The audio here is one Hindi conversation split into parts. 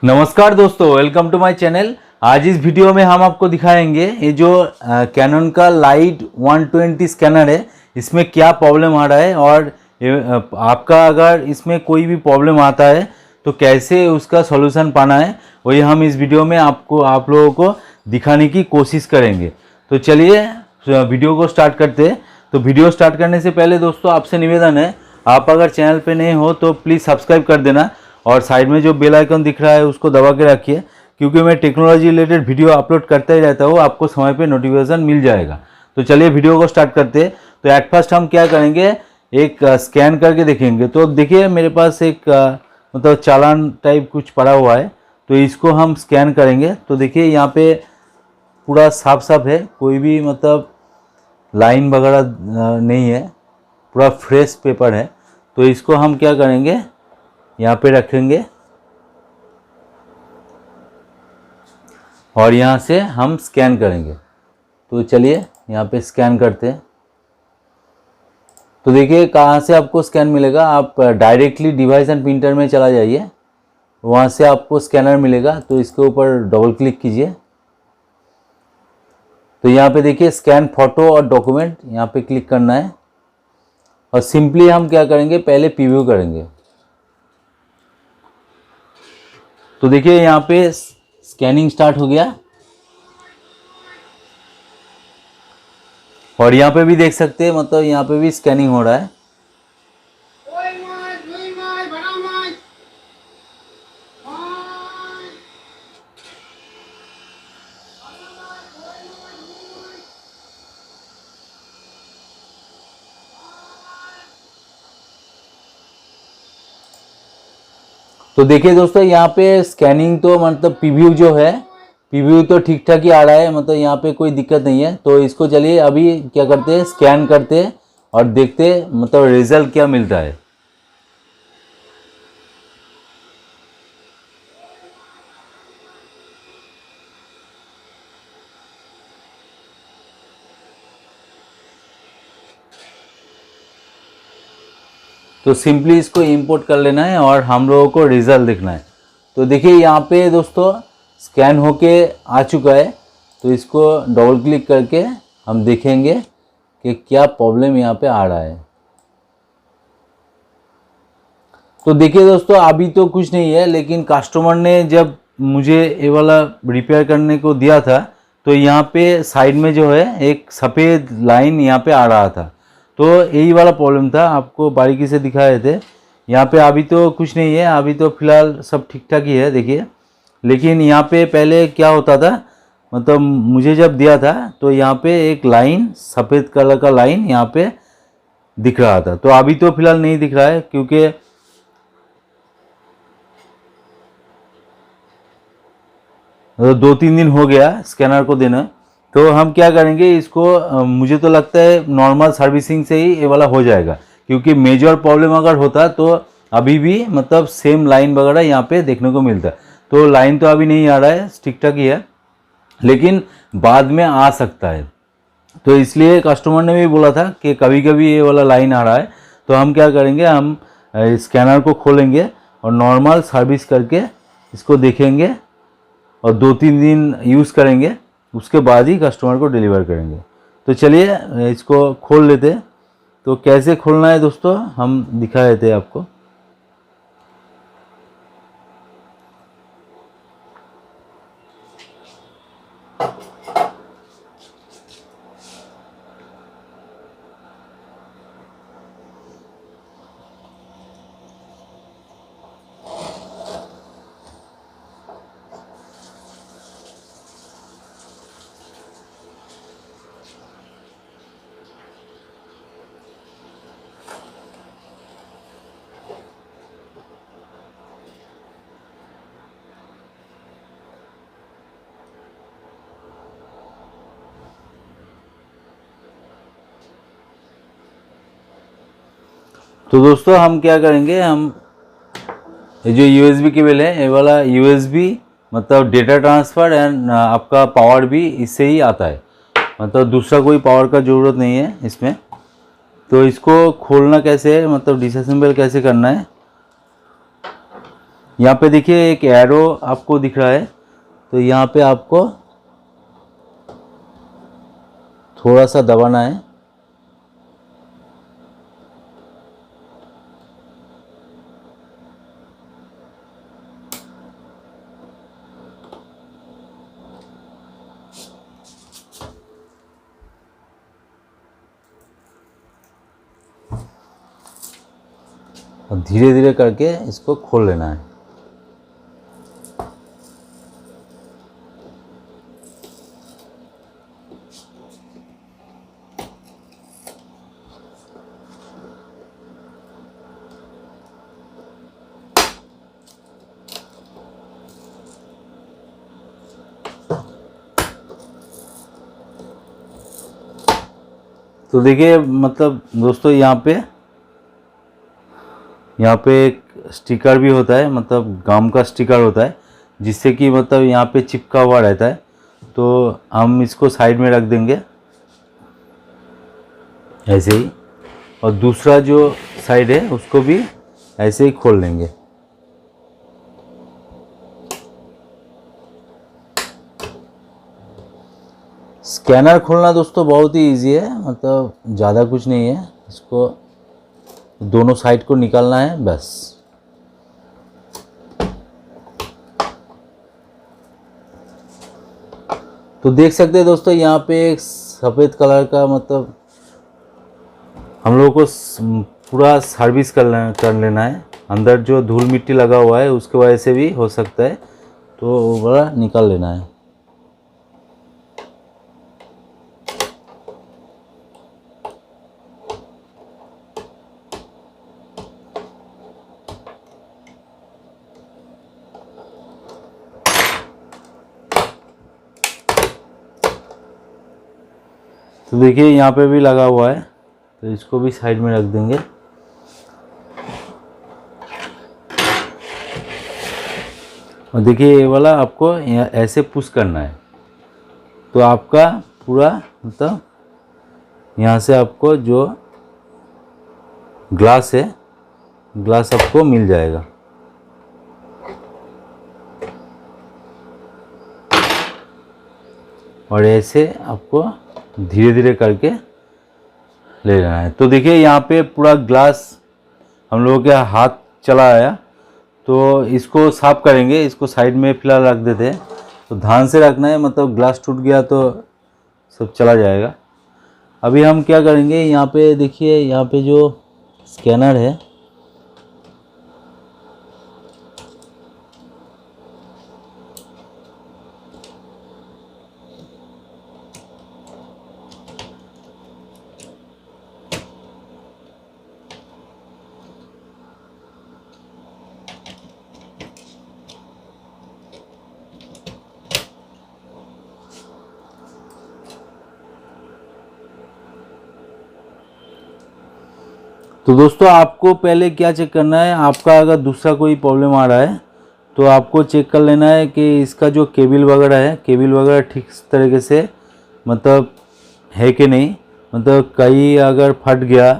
नमस्कार दोस्तों, वेलकम टू माय चैनल। आज इस वीडियो में हम आपको दिखाएंगे ये जो कैनन का लाइट 120 स्कैनर है, इसमें क्या प्रॉब्लम आ रहा है और आपका अगर इसमें कोई भी प्रॉब्लम आता है तो कैसे उसका सॉल्यूशन पाना है, वही हम इस वीडियो में आप लोगों को दिखाने की कोशिश करेंगे। तो चलिए वीडियो को स्टार्ट करते हैं। तो वीडियो स्टार्ट करने से पहले दोस्तों आपसे निवेदन है, आप अगर चैनल पे नए हो तो प्लीज़ सब्सक्राइब कर देना और साइड में जो बेल आइकन दिख रहा है उसको दबा के रखिए, क्योंकि मैं टेक्नोलॉजी रिलेटेड वीडियो अपलोड करता ही रहता हूँ, आपको समय पे नोटिफिकेशन मिल जाएगा। तो चलिए वीडियो को स्टार्ट करते हैं। तो एट फर्स्ट हम क्या करेंगे, एक स्कैन करके देखेंगे। तो देखिए मेरे पास एक मतलब चालान टाइप कुछ पड़ा हुआ है, तो इसको हम स्कैन करेंगे। तो देखिए यहाँ पे पूरा साफ साफ है, कोई भी मतलब लाइन वगैरह नहीं है, पूरा फ्रेश पेपर है। तो इसको हम क्या करेंगे, यहाँ पे रखेंगे और यहाँ से हम स्कैन करेंगे। तो चलिए यहाँ पे स्कैन करते हैं। तो देखिए कहाँ से आपको स्कैन मिलेगा, आप डायरेक्टली डिवाइस एंड प्रिंटर में चला जाइए, वहाँ से आपको स्कैनर मिलेगा। तो इसके ऊपर डबल क्लिक कीजिए। तो यहाँ पे देखिए स्कैन फोटो और डॉक्यूमेंट, यहाँ पे क्लिक करना है और सिंपली हम क्या करेंगे, पहले प्रीव्यू करेंगे। तो देखिए यहाँ पे स्कैनिंग स्टार्ट हो गया और यहाँ पे भी देख सकते हैं, मतलब यहाँ पे भी स्कैनिंग हो रहा है। तो देखिए दोस्तों यहाँ पे स्कैनिंग तो मतलब प्रीव्यू जो है, प्रीव्यू तो ठीक ठाक ही आ रहा है, मतलब यहाँ पे कोई दिक्कत नहीं है। तो इसको चलिए अभी क्या करते हैं, स्कैन करते हैं और देखते हैं मतलब रिजल्ट क्या मिलता है। तो सिंपली इसको इंपोर्ट कर लेना है और हम लोगों को रिजल्ट देखना है। तो देखिए यहाँ पे दोस्तों स्कैन होके आ चुका है। तो इसको डबल क्लिक करके हम देखेंगे कि क्या प्रॉब्लम यहाँ पे आ रहा है। तो देखिए दोस्तों अभी तो कुछ नहीं है, लेकिन कस्टमर ने जब मुझे ये वाला रिपेयर करने को दिया था तो यहाँ पे साइड में जो है एक सफ़ेद लाइन यहाँ पे आ रहा था। तो यही वाला प्रॉब्लम था, आपको बारीकी से दिखाए थे। यहाँ पे अभी तो कुछ नहीं है, अभी तो फिलहाल सब ठीक ठाक ही है देखिए। लेकिन यहाँ पे पहले क्या होता था, मतलब मुझे जब दिया था तो यहाँ पे एक लाइन, सफ़ेद कलर का लाइन यहाँ पे दिख रहा था। तो अभी तो फिलहाल नहीं दिख रहा है, क्योंकि तो 2-3 दिन हो गया स्कैनर को देना। तो हम क्या करेंगे इसको, मुझे तो लगता है नॉर्मल सर्विसिंग से ही ये वाला हो जाएगा, क्योंकि मेजर प्रॉब्लम अगर होता तो अभी भी मतलब सेम लाइन वगैरह यहाँ पे देखने को मिलता। तो लाइन तो अभी नहीं आ रहा है, ठीक ठाक ही है, लेकिन बाद में आ सकता है। तो इसलिए कस्टमर ने भी बोला था कि कभी कभी ये वाला लाइन आ रहा है। तो हम क्या करेंगे, हम स्कैनर को खोलेंगे और नॉर्मल सर्विस करके इसको देखेंगे और 2-3 दिन यूज़ करेंगे, उसके बाद ही कस्टमर को डिलीवर करेंगे। तो चलिए इसको खोल लेते हैं। तो कैसे खोलना है दोस्तों हम दिखा देते हैं आपको। तो दोस्तों हम क्या करेंगे, हम ये जो USB केबल है, ये वाला USB मतलब डेटा ट्रांसफ़र एंड आपका पावर भी इससे ही आता है, मतलब दूसरा कोई पावर का ज़रूरत नहीं है इसमें। तो इसको खोलना कैसे है, मतलब डिसअसेंबल कैसे करना है, यहाँ पे देखिए एक एरो आपको दिख रहा है, तो यहाँ पे आपको थोड़ा सा दबाना है। और धीरे धीरे करके इसको खोल लेना है। तो देखिए मतलब दोस्तों यहाँ पे एक स्टिकर भी होता है, मतलब गम का स्टिकर होता है, जिससे कि मतलब यहाँ पे चिपका हुआ रहता है। तो हम इसको साइड में रख देंगे ऐसे ही, और दूसरा जो साइड है उसको भी ऐसे ही खोल लेंगे। स्कैनर खोलना दोस्तों बहुत ही इजी है, मतलब ज़्यादा कुछ नहीं है। इसको दोनों साइड को निकालना है बस। तो देख सकते हैं दोस्तों यहाँ पे एक सफ़ेद कलर का, मतलब हम लोगों को पूरा सर्विस कर लेना है। अंदर जो धूल मिट्टी लगा हुआ है उसके वजह से भी हो सकता है, तो वो बड़ा निकाल लेना है। तो देखिए यहाँ पे भी लगा हुआ है, तो इसको भी साइड में रख देंगे। और देखिए ये वाला आपको ऐसे पुश करना है, तो आपका पूरा मतलब यहाँ से आपको जो ग्लास है, ग्लास आपको मिल जाएगा। और ऐसे आपको धीरे धीरे करके ले लेना है। तो देखिए यहाँ पे पूरा ग्लास हम लोगों के हाथ चला आया, तो इसको साफ करेंगे। इसको साइड में फिलहाल रख देते हैं। तो ध्यान से रखना है, मतलब ग्लास टूट गया तो सब चला जाएगा। अभी हम क्या करेंगे, यहाँ पे देखिए यहाँ पे जो स्कैनर है, तो दोस्तों आपको पहले क्या चेक करना है, आपका अगर दूसरा कोई प्रॉब्लम आ रहा है तो आपको चेक कर लेना है कि इसका जो केबल वगैरह है, केबल वगैरह ठीक तरीके से मतलब है कि नहीं। मतलब कहीं अगर फट गया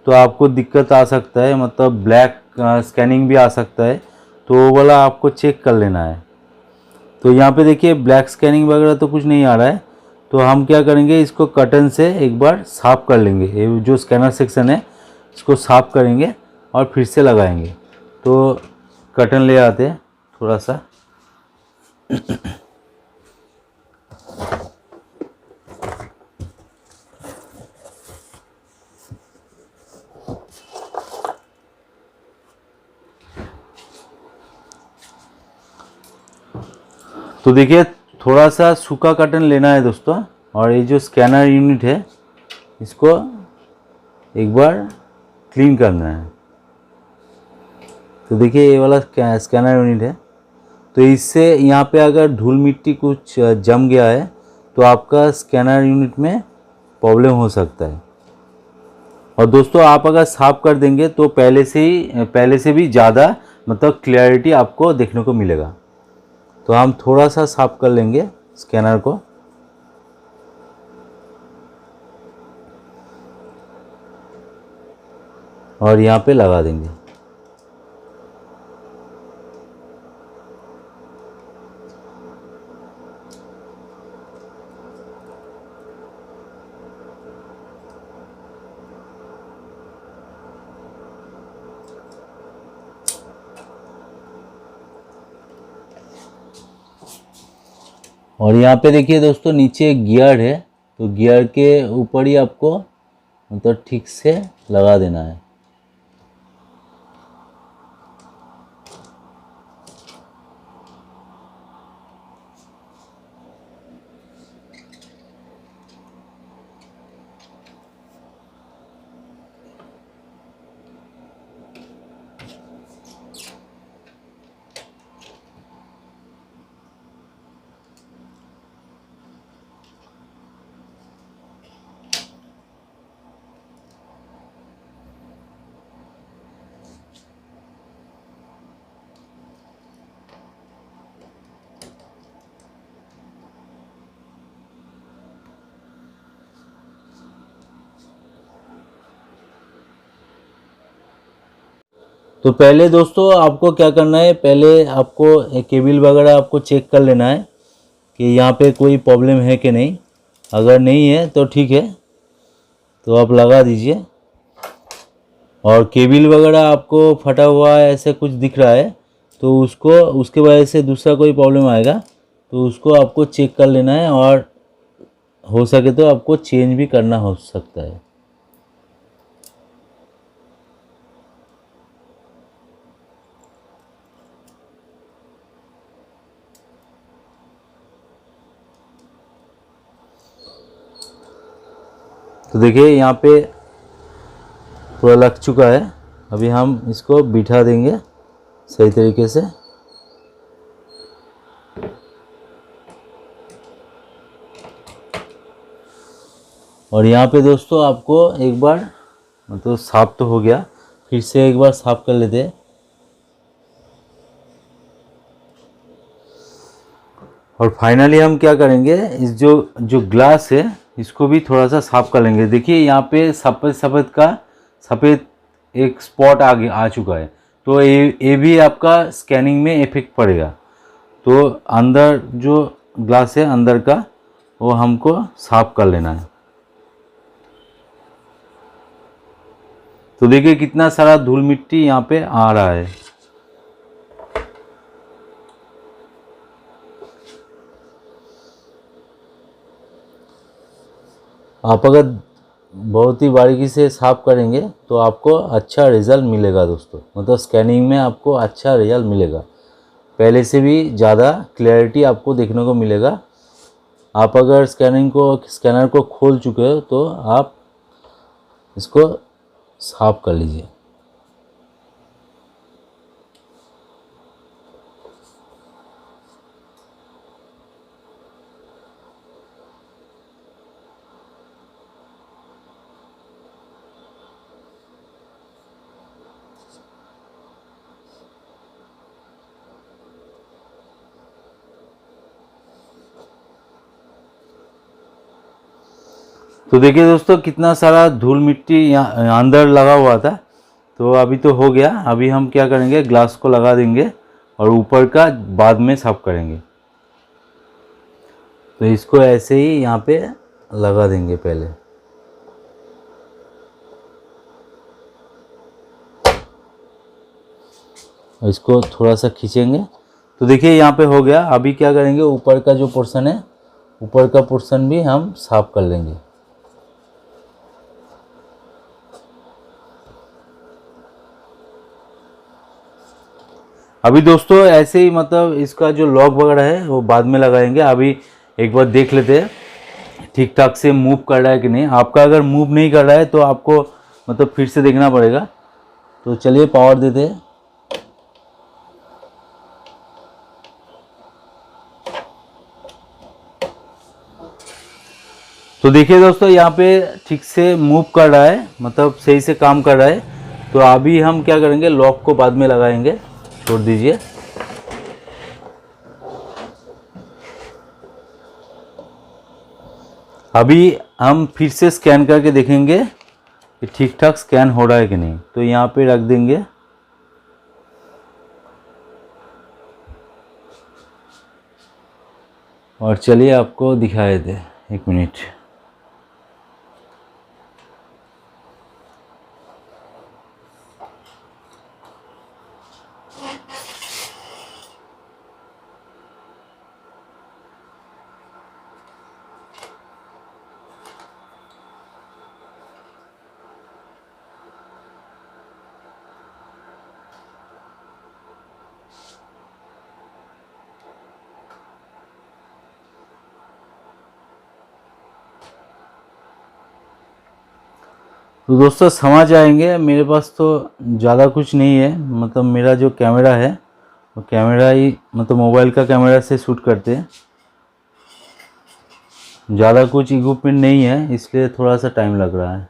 तो आपको दिक्कत आ सकता है, मतलब ब्लैक स्कैनिंग भी आ सकता है। तो वो वाला आपको चेक कर लेना है। तो यहाँ पे देखिए ब्लैक स्कैनिंग वगैरह तो कुछ नहीं आ रहा है, तो हम क्या करेंगे, इसको कटन से एक बार साफ़ कर लेंगे। ये जो स्कैनर सेक्शन है इसको साफ़ करेंगे और फिर से लगाएंगे। तो कटन ले आते हैं थोड़ा सा। तो देखिए थोड़ा सा सूखा कटन लेना है दोस्तों, और ये जो स्कैनर यूनिट है इसको एक बार क्लीन करना है। तो देखिए ये वाला स्कैनर यूनिट है, तो इससे यहाँ पे अगर धूल मिट्टी कुछ जम गया है तो आपका स्कैनर यूनिट में प्रॉब्लम हो सकता है। और दोस्तों आप अगर साफ़ कर देंगे तो पहले से भी ज़्यादा मतलब क्लियरिटी आपको देखने को मिलेगा। तो हम थोड़ा सा साफ़ कर लेंगे स्कैनर को। और यहाँ पे लगा देंगे। और यहाँ पे देखिए दोस्तों नीचे गियर है, तो गियर के ऊपर ही आपको मतलब ठीक से लगा देना है। तो पहले दोस्तों आपको क्या करना है, पहले आपको केबल वगैरह आपको चेक कर लेना है कि यहाँ पे कोई प्रॉब्लम है कि नहीं। अगर नहीं है तो ठीक है, तो आप लगा दीजिए। और केबल वगैरह आपको फटा हुआ है ऐसे कुछ दिख रहा है तो उसको, उसके वजह से दूसरा कोई प्रॉब्लम आएगा तो उसको आपको चेक कर लेना है, और हो सके तो आपको चेंज भी करना हो सकता है। तो देखिए यहाँ पे पूरा लग चुका है। अभी हम इसको बिठा देंगे सही तरीके से। और यहाँ पे दोस्तों आपको एक बार मतलब साफ तो हो गया, फिर से एक बार साफ कर लेते हैं। और फाइनली हम क्या करेंगे, इस जो जो ग्लास है इसको भी थोड़ा सा साफ कर लेंगे। देखिए यहाँ पे सफ़ेद सफ़ेद का सफ़ेद एक स्पॉट आ चुका है, तो ये भी आपका स्कैनिंग में इफेक्ट पड़ेगा। तो अंदर जो ग्लास है अंदर का वो हमको साफ कर लेना है। तो देखिए कितना सारा धूल मिट्टी यहाँ पे आ रहा है। आप अगर बहुत ही बारीकी से साफ करेंगे तो आपको अच्छा रिज़ल्ट मिलेगा दोस्तों, मतलब स्कैनिंग में आपको अच्छा रिज़ल्ट मिलेगा, पहले से भी ज़्यादा क्लैरिटी आपको देखने को मिलेगा। आप अगर स्कैनर को खोल चुके हो तो आप इसको साफ कर लीजिए। तो देखिए दोस्तों कितना सारा धूल मिट्टी यहाँ अंदर लगा हुआ था, तो अभी तो हो गया। अभी हम क्या करेंगे, ग्लास को लगा देंगे और ऊपर का बाद में साफ करेंगे। तो इसको ऐसे ही यहाँ पे लगा देंगे पहले। और इसको थोड़ा सा खींचेंगे तो देखिए यहाँ पे हो गया। अभी क्या करेंगे, ऊपर का जो पोर्शन है, ऊपर का पोर्शन भी हम साफ कर लेंगे। अभी दोस्तों ऐसे ही मतलब इसका जो लॉक वगैरह है वो बाद में लगाएंगे। अभी एक बार देख लेते हैं ठीक ठाक से मूव कर रहा है कि नहीं। आपका अगर मूव नहीं कर रहा है तो आपको मतलब फिर से देखना पड़ेगा। तो चलिए पावर देते हैं। तो देखिए दोस्तों यहाँ पे ठीक से मूव कर रहा है, मतलब सही से काम कर रहा है। तो अभी हम क्या करेंगे, लॉक को बाद में लगाएंगे, छोड़ दीजिए। अभी हम फिर से स्कैन करके देखेंगे कि ठीक ठाक स्कैन हो रहा है कि नहीं। तो यहाँ पे रख देंगे। और चलिए आपको दिखाए दे, एक मिनट। तो दोस्तों समझ आएंगे, मेरे पास तो ज़्यादा कुछ नहीं है, मतलब मेरा जो कैमरा है वो कैमरा ही मतलब मोबाइल का कैमरा से शूट करते हैं, ज़्यादा कुछ इक्विपमेंट नहीं है, इसलिए थोड़ा सा टाइम लग रहा है।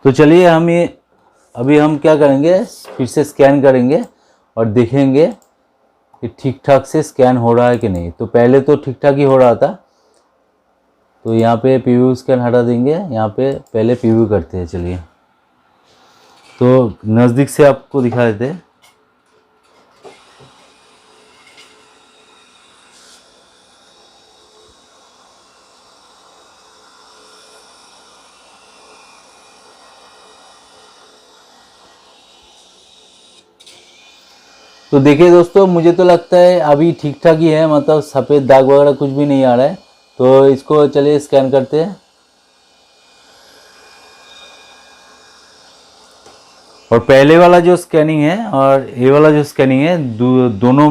तो चलिए हम ये अभी हम क्या करेंगे, फिर से स्कैन करेंगे और देखेंगे कि ठीक ठाक से स्कैन हो रहा है कि नहीं। तो पहले तो ठीक ठाक ही हो रहा था, तो यहाँ पे प्रीव्यू स्कैन हटा देंगे, यहाँ पे पहले प्रीव्यू करते हैं। चलिए तो नज़दीक से आपको दिखा देते हैं। तो देखिए दोस्तों, मुझे तो लगता है अभी ठीक ठाक ही है, मतलब सफ़ेद दाग वगैरह कुछ भी नहीं आ रहा है। तो इसको चलिए स्कैन करते हैं। और पहले वाला जो स्कैनिंग है और ये वाला जो स्कैनिंग है दोनों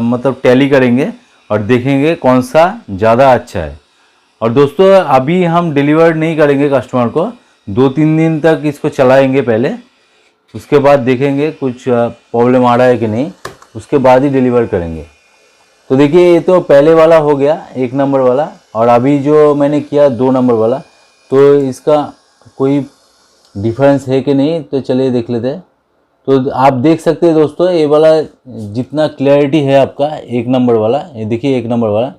मतलब टैली करेंगे और देखेंगे कौन सा ज़्यादा अच्छा है। और दोस्तों अभी हम डिलीवर नहीं करेंगे कस्टमर को, 2-3 दिन तक इसको चलाएंगे पहले, उसके बाद देखेंगे कुछ प्रॉब्लम आ रहा है कि नहीं, उसके बाद ही डिलीवर करेंगे। तो देखिए ये तो पहले वाला हो गया 1 नंबर वाला, और अभी जो मैंने किया 2 नंबर वाला, तो इसका कोई डिफरेंस है कि नहीं, तो चलिए देख लेते हैं। तो आप देख सकते हैं दोस्तों, ये वाला जितना क्लैरिटी है आपका 1 नंबर वाला, ये देखिए 1 नंबर वाला,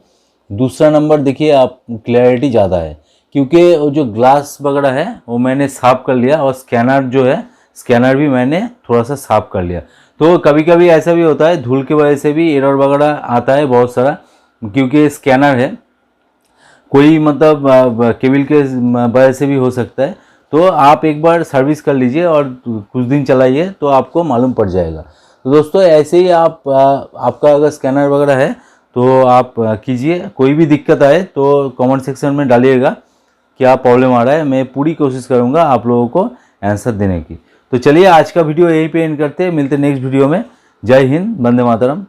दूसरा नंबर देखिए आप क्लैरिटी ज़्यादा है, क्योंकि वो जो ग्लास वगैरह है वो मैंने साफ़ कर लिया, और स्कैनर जो है स्कैनर भी मैंने थोड़ा सा साफ़ कर लिया। तो कभी कभी ऐसा भी होता है, धूल की वजह से भी एरर वगैरह आता है बहुत सारा, क्योंकि स्कैनर है, कोई मतलब केबल के वजह से भी हो सकता है। तो आप एक बार सर्विस कर लीजिए और कुछ दिन चलाइए तो आपको मालूम पड़ जाएगा। तो दोस्तों ऐसे ही आप आपका अगर स्कैनर वगैरह है तो आप कीजिए, कोई भी दिक्कत आए तो कमेंट सेक्शन में डालिएगा क्या प्रॉब्लम आ रहा है, मैं पूरी कोशिश करूँगा आप लोगों को आंसर देने की। तो चलिए आज का वीडियो यहीं पे एंड करते हैं, मिलते हैं नेक्स्ट वीडियो में। जय हिंद, वंदे मातरम।